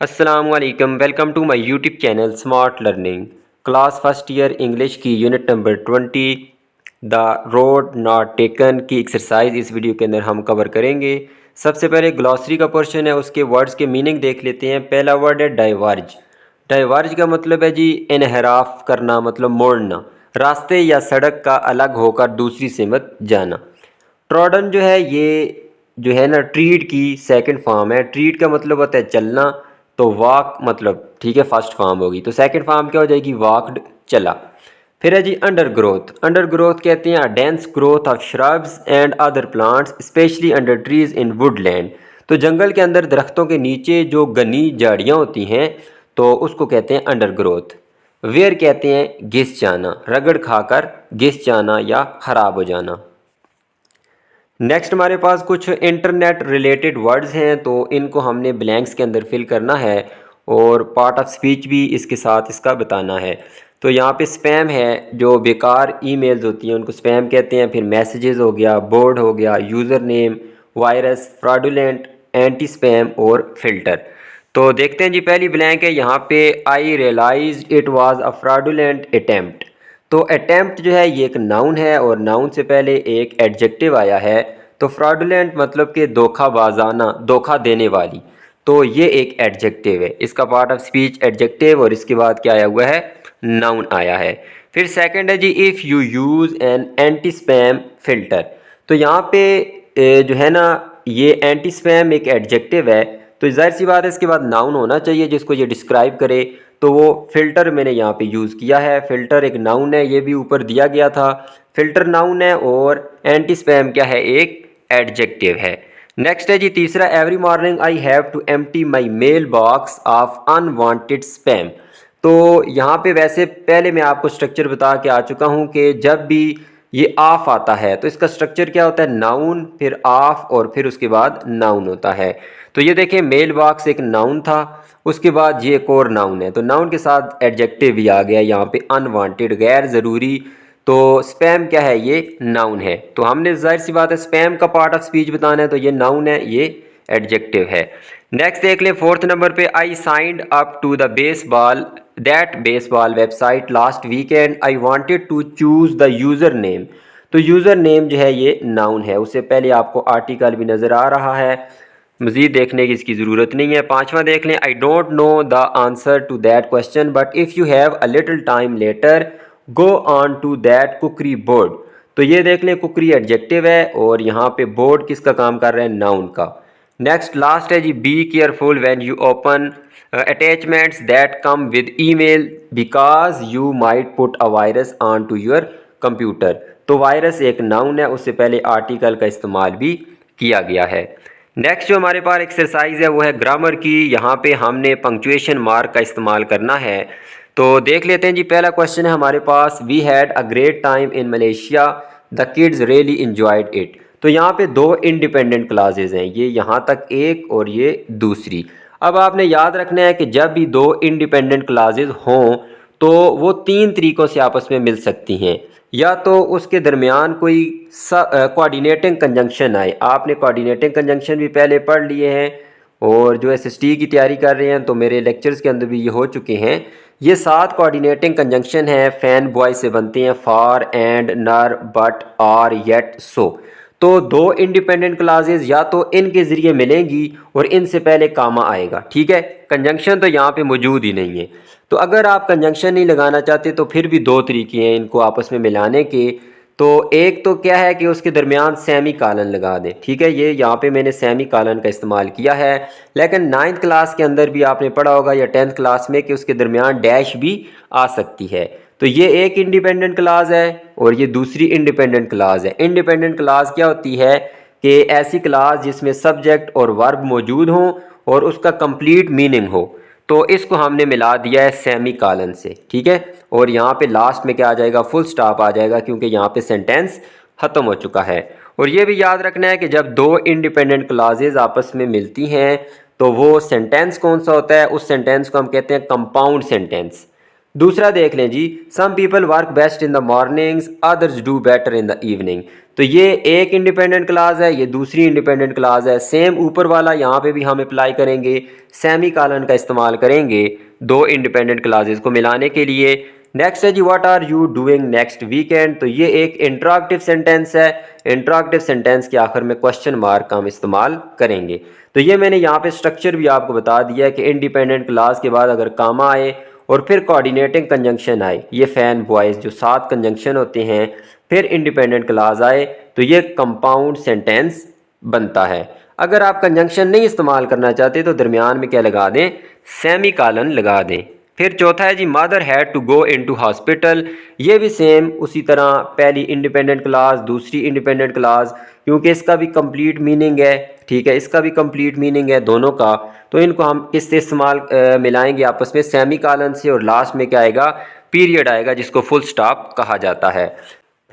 अस्सलाम वालेकुम। Welcome to my YouTube channel smart learning. Class first year English की unit number 20 the road not taken की exercise इस video के अंदर हम कवर करेंगे। सबसे पहले ग्लॉसरी का पोर्शन है, उसके वर्ड्स के मीनिंग देख लेते हैं। पहला वर्ड है डाइवर्ज। डाइवर्ज का मतलब है जी इनहराफ करना, मतलब मोड़ना, रास्ते या सड़क का अलग होकर दूसरी सिमत जाना। ट्रॉडन जो है ये जो है ना ट्रीड की सेकंड फॉर्म है। ट्रीड का मतलब होता है चलना, तो वॉक मतलब ठीक है फर्स्ट फॉर्म होगी, तो सेकंड फॉर्म क्या हो जाएगी वॉकड, चला। फिर है जी अंडर ग्रोथ। अंडर ग्रोथ कहते हैं dense growth of shrubs and other plants specially under trees in Woodland. तो जंगल के अंदर दरख्तों के नीचे जो घनी झाड़ियाँ होती हैं तो उसको कहते हैं अंडर ग्रोथ। वेयर कहते हैं घिस जाना, रगड़ खाकर घिस जाना या खराब हो जाना। नेक्स्ट हमारे पास कुछ इंटरनेट रिलेटेड वर्ड्स हैं, तो इनको हमने ब्लैंक्स के अंदर फिल करना है और पार्ट ऑफ स्पीच भी इसके साथ इसका बताना है। तो यहाँ पे स्पैम है, जो बेकार ईमेल्स होती हैं उनको स्पैम कहते हैं। फिर मैसेजेस हो गया, बोर्ड हो गया, user name, virus, fraudulent, anti spam और फिल्टर। तो देखते हैं जी, पहली ब्लैंक है यहाँ पे, I realize it was a fraudulent attempt. तो अटेम्प्ट जो है ये एक नाउन है और नाउन से पहले एक एडजेक्टिव आया है। तो फ्रॉडुलेंट मतलब कि धोखाबाजाना, धोखा देने वाली, तो ये एक एडजेक्टिव है। इसका पार्ट ऑफ स्पीच एडजेक्टिव और इसके बाद क्या आया हुआ है, नाउन आया है। फिर सेकंड है जी, if you use an anti spam filter. तो यहाँ पे जो है ना ये एंटी स्पैम एक एडजेक्टिव है, तो जाहिर सी बात है इसके बाद नाउन होना चाहिए जिसको ये डिस्क्राइब करे। तो वो फ़िल्टर मैंने यहाँ पे यूज़ किया है। फ़िल्टर एक नाउन है, ये भी ऊपर दिया गया था। फ़िल्टर नाउन है और एंटी स्पैम क्या है, एक एडजेक्टिव है। नेक्स्ट है जी तीसरा, every morning I have to empty my mail box of unwanted spam. तो यहाँ पे वैसे पहले मैं आपको स्ट्रक्चर बता के आ चुका हूँ कि जब भी ये ऑफ आता है तो इसका स्ट्रक्चर क्या होता है, नाउन फिर ऑफ और फिर उसके बाद नाउन होता है। तो ये देखें मेल बॉक्स एक नाउन था, उसके बाद ये एक और नाउन है, तो नाउन के साथ एडजेक्टिव भी आ गया यहाँ पे, अनवांटेड, गैर ज़रूरी। तो स्पैम क्या है, ये नाउन है। तो हमने जाहिर सी बात है स्पैम का पार्ट ऑफ स्पीच बताना है, तो ये नाउन है, ये एडजेक्टिव है। नेक्स्ट देख लें फोर्थ नंबर पे, I signed up to the baseball website last weekend, I wanted to choose the user name. तो यूज़र नेम जो है ये नाउन है, उससे पहले आपको आर्टिकल भी नज़र आ रहा है, मज़ीद देखने की इसकी ज़रूरत नहीं है। पांचवा देख लें, I don't know the answer to that question but if you have a little time later go on to that cookery board. तो ये देख लें कुकरी एडजेक्टिव है और यहाँ पे बोर्ड किसका काम कर रहा है, नाउन का। नेक्स्ट लास्ट है जी, be careful when you open attachments that come with email because you might put a virus on to your computer. तो वायरस एक नाउन है, उससे पहले आर्टिकल का इस्तेमाल भी किया गया है। नेक्स्ट जो हमारे पास एक्सरसाइज है वो है ग्रामर की। यहाँ पे हमने पंक्चुएशन मार्क का इस्तेमाल करना है। तो देख लेते हैं जी, पहला क्वेश्चन है हमारे पास, we had a great time in Malaysia, the kids really enjoyed it. तो यहाँ पे दो इंडिपेंडेंट क्लासेज हैं, ये यहाँ तक एक और ये दूसरी। अब आपने याद रखना है कि जब भी दो इंडिपेंडेंट क्लासेज हों तो वो तीन तरीक़ों से आपस में मिल सकती हैं। या तो उसके दरमियान कोई कोऑर्डिनेटिंग कंजंक्शन आए, आपने कोऑर्डिनेटिंग कंजंक्शन भी पहले पढ़ लिए हैं और जो एसएसटी की तैयारी कर रहे हैं तो मेरे लेक्चर्स के अंदर भी ये हो चुके हैं। ये 7 कोऑर्डिनेटिंग कंजंक्शन है, फैन बॉय से बनते हैं, फॉर, एंड, नर, बट, आर, येट, सो। तो दो इंडिपेंडेंट क्लासेस या तो इनके ज़रिए मिलेंगी और इनसे पहले कामा आएगा, ठीक है। कंजंक्शन तो यहाँ पे मौजूद ही नहीं है। तो अगर आप कंजंक्शन नहीं लगाना चाहते तो फिर भी दो तरीके हैं इनको आपस में मिलाने के। तो एक तो क्या है कि उसके दरमियान सेमी कालन लगा दें, ठीक है। ये यहाँ पे मैंने सेमी कालन का इस्तेमाल किया है, लेकिन 9th क्लास के अंदर भी आपने पढ़ा होगा या 10th क्लास में कि उसके दरमियान डैश भी आ सकती है। तो ये एक इंडिपेंडेंट क्लास है और ये दूसरी इंडिपेंडेंट क्लास है। इंडिपेंडेंट क्लास क्या होती है कि ऐसी क्लास जिसमें सब्जेक्ट और वर्ब मौजूद हों और उसका कंप्लीट मीनिंग हो। तो इसको हमने मिला दिया है सेमी कालन से, ठीक है। और यहाँ पे लास्ट में क्या आ जाएगा, फुल स्टॉप आ जाएगा, क्योंकि यहाँ पे सेंटेंस ख़त्म हो चुका है। और ये भी याद रखना है कि जब दो इंडिपेंडेंट क्लासेज आपस में मिलती हैं तो वो सेंटेंस कौन सा होता है, उस सेंटेंस को हम कहते हैं कंपाउंड सेंटेंस। दूसरा देख लें जी, some people work best in the mornings others do better in the evening. तो ये एक इंडिपेंडेंट क्लास है, ये दूसरी इंडिपेंडेंट क्लास है। सेम ऊपर वाला यहाँ पे भी हम अप्लाई करेंगे, सेमी कॉलन का इस्तेमाल करेंगे दो इंडिपेंडेंट क्लासेस को मिलाने के लिए। नेक्स्ट है जी, what are you doing next weekend. तो ये एक इंटरॉगेटिव सेंटेंस है। इंटरॉगेटिव सेंटेंस के आखिर में क्वेश्चन मार्क का हम इस्तेमाल करेंगे। तो ये मैंने यहाँ पे स्ट्रक्चर भी आपको बता दिया कि इंडिपेंडेंट क्लास के बाद अगर कामा आए और फिर कोऑर्डिनेटिंग कंजंक्शन आए, ये फैन बॉयज़ जो 7 कंजंक्शन होते हैं, फिर इंडिपेंडेंट क्लास आए, तो ये कंपाउंड सेंटेंस बनता है। अगर आप कंजंक्शन नहीं इस्तेमाल करना चाहते तो दरमियान में क्या लगा दें, सेमी कॉलन लगा दें। फिर चौथा है जी, mother had to go into hospital. ये भी सेम उसी तरह, पहली इंडिपेंडेंट क्लास दूसरी इंडिपेंडेंट क्लास, क्योंकि इसका भी कंप्लीट मीनिंग है, ठीक है, इसका भी कंप्लीट मीनिंग है दोनों का। तो इनको हम किससे इस्तेमाल मिलाएंगे आपस में, सेमी कॉलन से, और लास्ट में क्या आएगा, पीरियड आएगा, जिसको फुल स्टॉप कहा जाता है।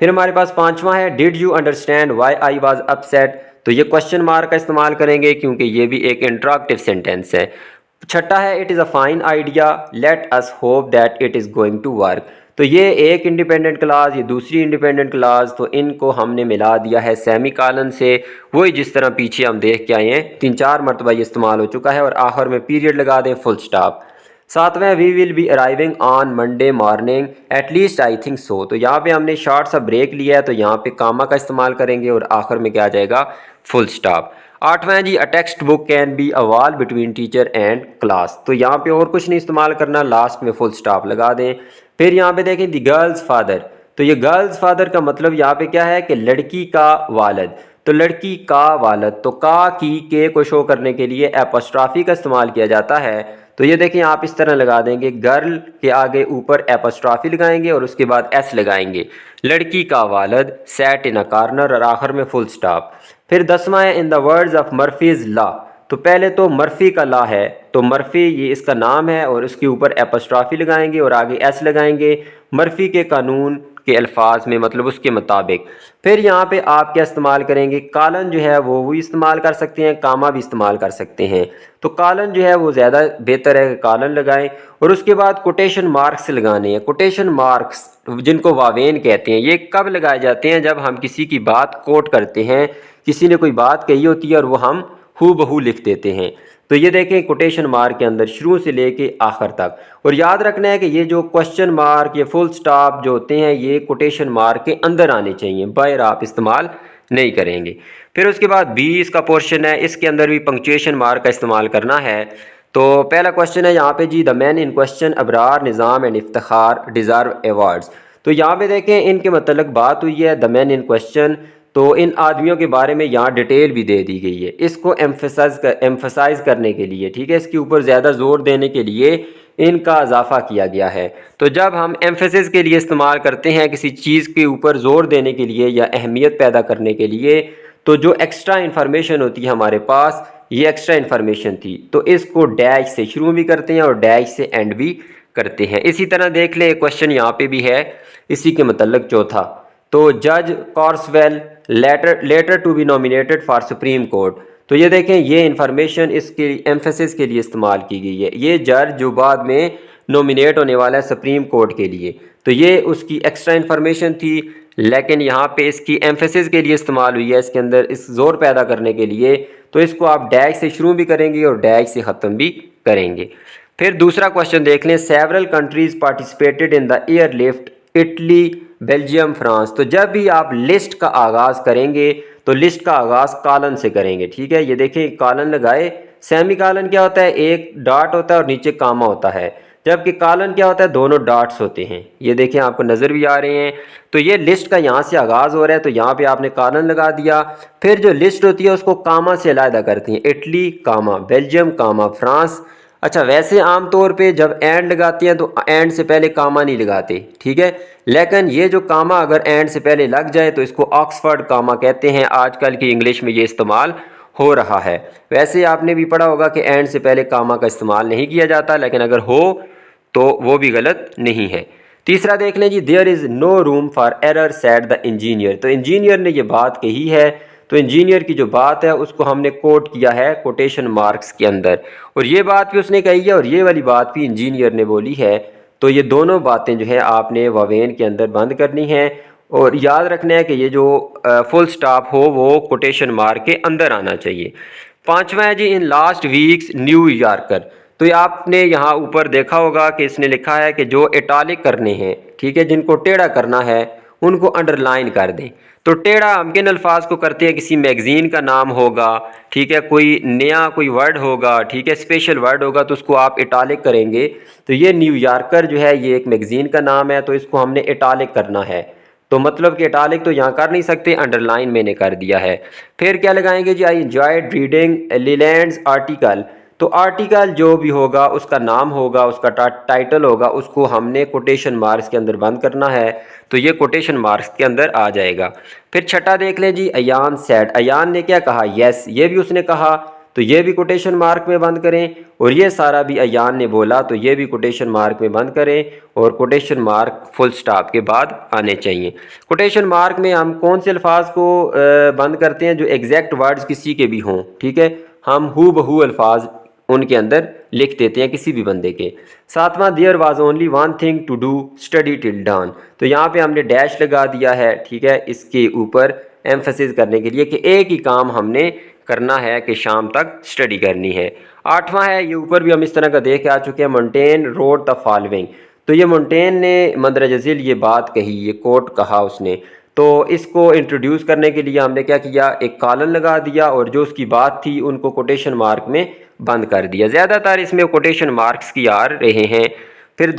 फिर हमारे पास पांचवा है, did you understand why I was upset. तो ये क्वेश्चन मार्क का इस्तेमाल करेंगे क्योंकि ये भी एक इंटरॉगेटिव सेंटेंस है। छठा है, it is a fine idea let us hope that it is going to work. तो ये एक इंडिपेंडेंट क्लास, ये दूसरी इंडिपेंडेंट क्लास, तो इनको हमने मिला दिया है सेमी कॉलन से। वही जिस तरह पीछे हम देख के आए हैं, 3-4 मरतबा ये इस्तेमाल हो चुका है, और आखिर में पीरियड लगा दें, फुल स्टॉप। सातवें, we will be arriving on Monday morning at least I think so. तो यहाँ पे हमने शॉर्ट सा ब्रेक लिया है, तो यहाँ पे कामा का इस्तेमाल करेंगे और आखिर में क्या आ जाएगा, फुल स्टॉप। आठवें जी, a text book can be a wall between teacher and class. तो यहाँ पे और कुछ नहीं इस्तेमाल करना, लास्ट में फुल स्टॉप लगा दें। फिर यहाँ पे देखें, दी गर्ल्स फादर। तो ये गर्ल्स फादर का मतलब यहाँ पे क्या है कि लड़की का वालिद। तो लड़की का वालिद, तो का की के को शो करने के लिए एपोस्ट्रॉफी का इस्तेमाल किया जाता है। तो ये देखें, आप इस तरह लगा देंगे, गर्ल के आगे ऊपर एपोस्ट्रॉफी लगाएंगे और उसके बाद एस लगाएंगे, लड़की का वालिद सैट इन अ कॉर्नर, और आखिर में फुल स्टॉप। फिर 10वां है, in the words of Murphy's law. तो पहले तो मर्फी का लॉ है, तो मर्फी ये इसका नाम है और उसके ऊपर एपोस्ट्रॉफी लगाएंगे और आगे एस लगाएंगे, मर्फी के कानून के अल्फाज में, मतलब उसके मुताबिक। फिर यहाँ पे आप क्या इस्तेमाल करेंगे, कॉलन जो है वो भी इस्तेमाल कर सकते हैं, कामा भी इस्तेमाल कर सकते हैं। तो कॉलन जो है वो ज़्यादा बेहतर है, कॉलन लगाएं, और उसके बाद कोटेशन मार्क्स लगाने हैं। कोटेशन मार्क्स जिनको वावेन कहते हैं, ये कब लगाए जाते हैं, जब हम किसी की बात कोट करते हैं, किसी ने कोई बात कही होती है और वो हम हू बहू लिख देते हैं। तो ये देखें, कोटेशन मार्क के अंदर शुरू से लेके आखिर तक। और याद रखना है कि ये जो क्वेश्चन मार्क, ये फुल स्टॉप जो होते हैं, ये कोटेशन मार्क के अंदर आने चाहिए, बाहर आप इस्तेमाल नहीं करेंगे। फिर उसके बाद 20 का पोर्शन है, इसके अंदर भी पंक्चुएशन मार्क का इस्तेमाल करना है। तो पहला क्वेश्चन है यहाँ पे जी, the man in question Abrar Nizam and Iftikhar deserve awards. तो यहाँ पे देखें, इनके मतलब बात हुई है, द मैन इन क्वेश्चन, तो इन आदमियों के बारे में यहाँ डिटेल भी दे दी गई है, इसको एम्फसाइज करने के लिए, ठीक है, इसके ऊपर ज़्यादा जोर देने के लिए इनका इजाफा किया गया है। तो जब हम एम्फेसिस के लिए इस्तेमाल करते हैं, किसी चीज़ के ऊपर जोर देने के लिए या अहमियत पैदा करने के लिए, तो जो एक्स्ट्रा इन्फॉर्मेशन होती है हमारे पास, ये एक्स्ट्रा इन्फॉर्मेशन थी, तो इसको डैश से शुरू भी करते हैं और डैश से एंड भी करते हैं। इसी तरह देख ले, क्वेश्चन यहाँ पे भी है इसी के मतलब चौथा। तो जज Corswell later to be nominated for Supreme Court. तो ये देखें, ये इंफॉर्मेशन इसके एम्फेसिस के लिए इस्तेमाल की गई है, ये जज जो बाद में नॉमिनेट होने वाला है सुप्रीम कोर्ट के लिए, तो ये उसकी एक्स्ट्रा इन्फॉर्मेशन थी, लेकिन यहाँ पे इसकी एम्फेसिस के लिए इस्तेमाल हुई है, इसके अंदर इस जोर पैदा करने के लिए। तो इसको आप डैश से शुरू भी करेंगे और डैश से ख़त्म भी करेंगे। फिर दूसरा क्वेश्चन देख लें, several countries participated in the airlift Italy Belgium France. तो जब भी आप लिस्ट का आगाज़ करेंगे तो लिस्ट का आगाज़ कॉलन से करेंगे, ठीक है। ये देखें, कॉलन लगाए, सेमी कॉलन क्या होता है, एक डॉट होता है और नीचे कामा होता है, जबकि कॉलन क्या होता है, दोनों डॉट्स होते हैं। ये देखें, आपको नज़र भी आ रहे हैं। तो ये लिस्ट का यहाँ से आगाज़ हो रहा है, तो यहाँ पे आपने कॉलन लगा दिया। फिर जो लिस्ट होती है उसको कामा से अलहदा करती हैं, इटली कामा, बेल्जियम कामा, फ्रांस। अच्छा, वैसे आम तौर पे जब एंड लगाती हैं तो एंड से पहले कामा नहीं लगाते, ठीक है, लेकिन ये जो कामा अगर एंड से पहले लग जाए तो इसको ऑक्सफोर्ड कामा कहते हैं। आजकल की इंग्लिश में ये इस्तेमाल हो रहा है। वैसे आपने भी पढ़ा होगा कि एंड से पहले कामा का इस्तेमाल नहीं किया जाता, लेकिन अगर हो तो वो भी गलत नहीं है। तीसरा देख लें जी, there is no room for error said the engineer. तो इंजीनियर ने ये बात कही है, तो इंजीनियर की जो बात है उसको हमने कोट किया है कोटेशन मार्क्स के अंदर, और ये बात भी उसने कही है और ये वाली बात भी इंजीनियर ने बोली है। तो ये दोनों बातें जो है आपने वावेन के अंदर बंद करनी है और याद रखना है कि ये जो फुल स्टॉप हो वो कोटेशन मार्क के अंदर आना चाहिए। पांचवा है जी, in last weeks New Yorker. तो ये आपने यहाँ ऊपर देखा होगा कि इसने लिखा है कि जो इटालिक करने हैं, ठीक है, जिनको टेढ़ा करना है उनको अंडरलाइन कर दें। तो टेढ़ा हम किन अल्फाज को करते हैं, किसी मैगजीन का नाम होगा, ठीक है, कोई नया कोई वर्ड होगा, ठीक है, स्पेशल वर्ड होगा तो उसको आप इटालिक करेंगे। तो ये न्यूयॉर्कर जो है ये एक मैगजीन का नाम है, तो इसको हमने इटालिक करना है। तो मतलब कि इटालिक तो यहाँ कर नहीं सकते, अंडरलाइन मैंने कर दिया है। फिर क्या लगाएंगे जी, आई एंजॉयड रीडिंग लीलैंड्स आर्टिकल। तो आर्टिकल जो भी होगा उसका नाम होगा, उसका टाइटल होगा, उसको हमने कोटेशन मार्क्स के अंदर बंद करना है। तो ये कोटेशन मार्क्स के अंदर आ जाएगा। फिर छठा देख लें जी, अयान सेड। अयान ने क्या कहा, यस, ये भी उसने कहा, तो ये भी कोटेशन मार्क में बंद करें। और ये सारा भी अयान ने बोला, तो ये भी कोटेशन मार्क में बंद करें और कोटेशन मार्क फुल स्टॉप के बाद आने चाहिए। कोटेशन मार्क में हम कौन से अल्फाज को बंद करते हैं, जो एग्जैक्ट वर्ड्स किसी के भी हों, ठीक है, हम हू बहू अल्फाज उनके अंदर लिख देते हैं किसी भी बंदे के। सातवां, there was only one thing to do study till dawn. तो यहाँ पे हमने डैश लगा दिया है, ठीक है, इसके ऊपर एम्फेसिस करने के लिए कि एक ही काम हमने करना है कि शाम तक स्टडी करनी है। आठवां है, ये ऊपर भी हम इस तरह का देख के आ चुके हैं, मोंटेन रोड द फॉलोइंग। तो ये मोंटेन ने मंदरज झील ये बात कही, ये कोट कहा उसने। तो इसको इंट्रोड्यूस करने के लिए हमने क्या किया, एक कॉलन लगा दिया और जो उसकी बात थी उनको कोटेशन मार्क में बंद कर दिया। ज़्यादातर इसमें कोटेशन मार्क्स की आ रहे हैं। फिर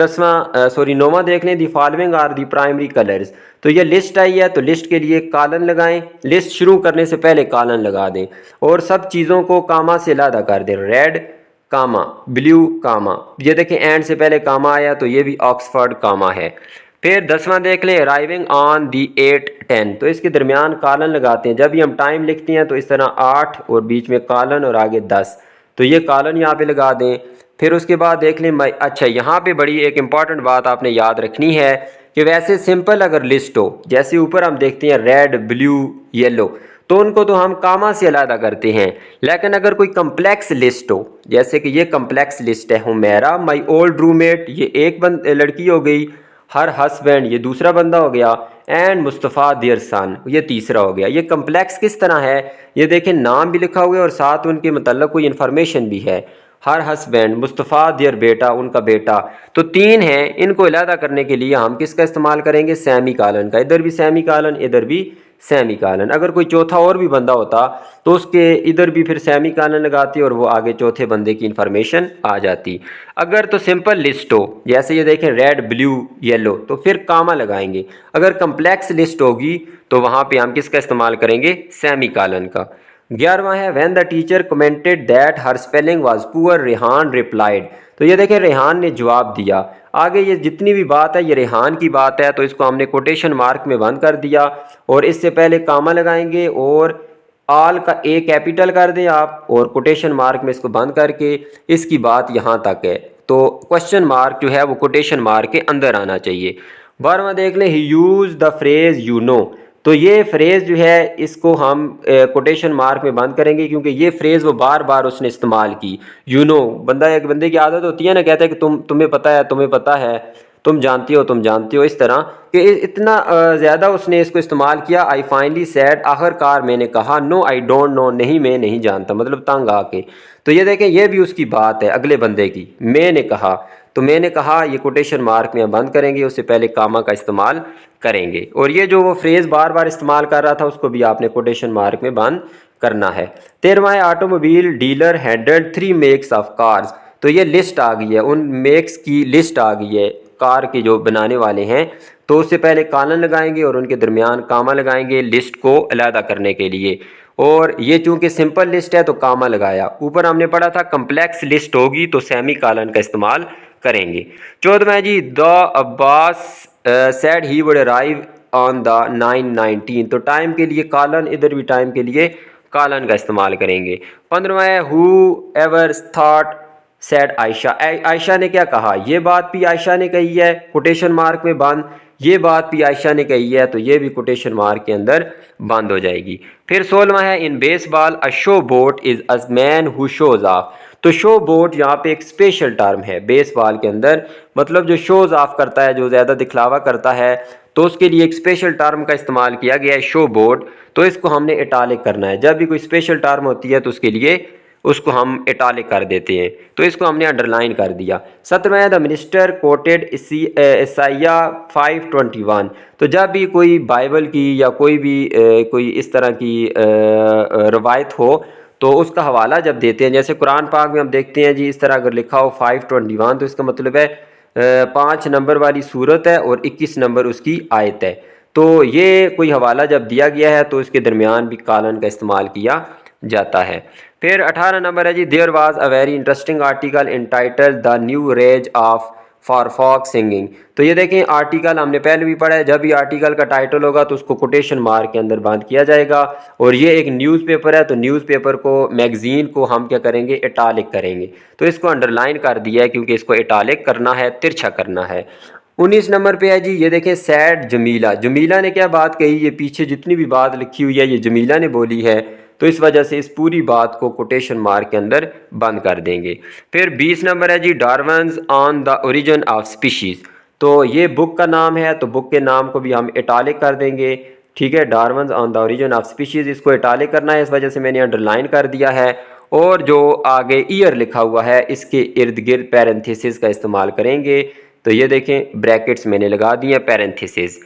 नौवां देख लें, the following are the primary colours. तो ये लिस्ट आई है, तो लिस्ट के लिए कॉलन लगाएं, लिस्ट शुरू करने से पहले कॉलन लगा दें और सब चीज़ों को कामा से अलग कर दें, रेड कामा, ब्लू कामा। ये देखें एंड से पहले कामा आया, तो ये भी ऑक्सफोर्ड कामा है। फिर 10वां देख लें, अराइविंग ऑन दी 8-10। तो इसके दरमियान कॉलन लगाते हैं। जब भी हम टाइम लिखते हैं तो इस तरह 8 और बीच में कॉलन और आगे 10, तो ये कॉलन यहाँ पे लगा दें। फिर उसके बाद देख लें, अच्छा यहाँ पे बड़ी एक इम्पॉर्टेंट बात आपने याद रखनी है कि वैसे सिंपल अगर लिस्ट हो, जैसे ऊपर हम देखते हैं रेड ब्लू येलो, तो उनको तो हम कामा से अलग करते हैं। लेकिन अगर कोई कम्प्लेक्स लिस्ट हो, जैसे कि ये कम्प्लेक्स लिस्ट है, हुमैरा माई ओल्ड रूममेट, ये एक लड़की हो गई, हर हस्बैंड ये दूसरा बंदा हो गया, एंड मुस्तफ़ा देयर सन ये तीसरा हो गया। ये कम्प्लेक्स किस तरह है, ये देखें नाम भी लिखा हुआ है और साथ उनके मतलब कोई इन्फॉर्मेशन भी है। हर हस्बैंड, मुस्तफ़ा देयर बेटा, उनका बेटा, तो 3 हैं। इनको अलहदा करने के लिए हम किसका इस्तेमाल करेंगे, सेमी कॉलन का। इधर भी सेमी कॉलन, इधर भी सेमी कॉलन। अगर कोई चौथा और भी बंदा होता तो उसके इधर भी फिर सेमी कॉलन लगाती और वो आगे चौथे बंदे की इन्फॉर्मेशन आ जाती। अगर तो सिंपल लिस्ट हो, जैसे ये देखें रेड ब्लू येलो, तो फिर कामा लगाएंगे। अगर कम्प्लेक्स लिस्ट होगी तो वहाँ पे हम किसका इस्तेमाल करेंगे, सेमी कॉलन का। 11वां है, when the teacher commented that her spelling was poor, Rehan replied. तो ये देखें रेहान ने जवाब दिया। आगे ये जितनी भी बात है ये रेहान की बात है, तो इसको हमने कोटेशन मार्क में बंद कर दिया और इससे पहले कामा लगाएंगे और आल का ए कैपिटल कर दें आप और कोटेशन मार्क में इसको बंद करके इसकी बात यहाँ तक है। तो क्वेश्चन मार्क जो है वो कोटेशन मार्क के अंदर आना चाहिए। 12वां देख लें, he use the phrase you know. तो ये फ्रेज़ जो है इसको हम कोटेशन मार्क में बंद करेंगे क्योंकि ये फ्रेज़ वो बार बार उसने इस्तेमाल की। यू नो, एक बंदे की आदत होती है ना, कहता है कि तुम्हें पता है, तुम्हें पता है, तुम जानती हो, तुम जानती हो, इस तरह कि इतना ज़्यादा उसने इसको इस्तेमाल किया। आई फाइनली सैड, आखिरकार मैंने कहा, नो आई डोंट नो, नहीं मैं नहीं जानता, मतलब तंग आके। तो ये देखें ये भी उसकी बात है अगले बंदे की, मैंने कहा। तो मैंने कहा ये कोटेशन मार्क में बंद करेंगे, उससे पहले कामा का इस्तेमाल करेंगे। और ये जो वो फ्रेज़ बार बार इस्तेमाल कर रहा था उसको भी आपने कोटेशन मार्क में बंद करना है। 13वां है, automobile dealer handled 3 makes of cars. तो ये लिस्ट आ गई है, उन मेक्स की लिस्ट आ गई है कार के जो बनाने वाले हैं। तो उससे पहले कॉलन लगाएंगे और उनके दरमियान कामा लगाएंगे लिस्ट को अलहदा करने के लिए। और ये चूंकि सिंपल लिस्ट है तो कामा लगाया। ऊपर हमने पढ़ा था कम्प्लेक्स लिस्ट होगी तो सेमी कॉलन का इस्तेमाल करेंगे। 14वां जी, the Abbas said he would arrive on the 9-19। तो टाइम के लिए कॉलन, इधर भी टाइम के लिए कॉलन का इस्तेमाल करेंगे। 15वां है, who ever thought said Ayesha. Ayesha ने क्या कहा, ये बात भी आयशा ने कही है, कोटेशन मार्क में बंद। ये बात भी आयशा ने कही है तो ये भी कोटेशन मार्क के अंदर बंद हो जाएगी। फिर 16वां है, इन baseball a show boat is a man who shows off. तो शो बोट यहाँ पे एक स्पेशल टर्म है बेसबॉल के अंदर, मतलब जो शोज ऑफ करता है, जो ज़्यादा दिखलावा करता है, तो उसके लिए एक स्पेशल टर्म का इस्तेमाल किया गया है शो बोट। तो इसको हमने इटालिक करना है, जब भी कोई स्पेशल टर्म होती है तो उसके लिए उसको हम इटालिक कर देते हैं, तो इसको हमने अंडरलाइन कर दिया। 17वां द मिनिस्टर कोटेड ईसाइया 5:21। तो जब भी कोई बाइबल की या कोई भी कोई इस तरह की रवायत हो तो उसका हवाला जब देते हैं, जैसे कुरान पाक में हम देखते हैं जी इस तरह अगर लिखा हो 5:21 तो इसका मतलब है 5 नंबर वाली सूरत है और 21 नंबर उसकी आयत है। तो ये कोई हवाला जब दिया गया है तो इसके दरमियान भी कालन का इस्तेमाल किया जाता है। फिर 18 नंबर है जी, there was a very interesting article entitled the new rage of for folk singing. तो ये देखें आर्टिकल हमने पहले भी पढ़ा है, जब भी आर्टिकल का टाइटल होगा तो उसको कोटेशन मार्क के अंदर बंद किया जाएगा। और ये एक न्यूज़पेपर है तो न्यूज़पेपर को, मैगजीन को हम क्या करेंगे, इटालिक करेंगे। तो इसको अंडरलाइन कर दिया है क्योंकि इसको इटालिक करना है, तिरछा करना है। 19 नंबर पे है जी, ये देखें सैड जमीला। जमीला ने क्या बात कही, ये पीछे जितनी भी बात लिखी हुई है ये जमीला ने बोली है, तो इस वजह से इस पूरी बात को कोटेशन मार्क के अंदर बंद कर देंगे। फिर 20 नंबर है जी, Darwin's on the origin of species. तो ये बुक का नाम है तो बुक के नाम को भी हम इटालिक कर देंगे, ठीक है। Darwin's on the origin of species, इसको इटालिक करना है, इस वजह से मैंने अंडरलाइन कर दिया है। और जो आगे ईयर लिखा हुआ है इसके इर्द गिर्द पैरेंथेसिस का इस्तेमाल करेंगे। तो ये देखें ब्रैकेट्स मैंने लगा दिए पैरेंथेसिस।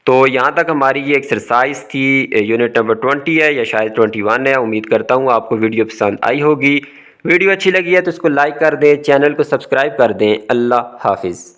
तो यहाँ तक हमारी ये एक्सरसाइज थी, यूनिट नंबर 20 है या शायद 21 है। उम्मीद करता हूँ आपको वीडियो पसंद आई होगी। वीडियो अच्छी लगी है तो इसको लाइक कर दें, चैनल को सब्सक्राइब कर दें। अल्लाह हाफिज़।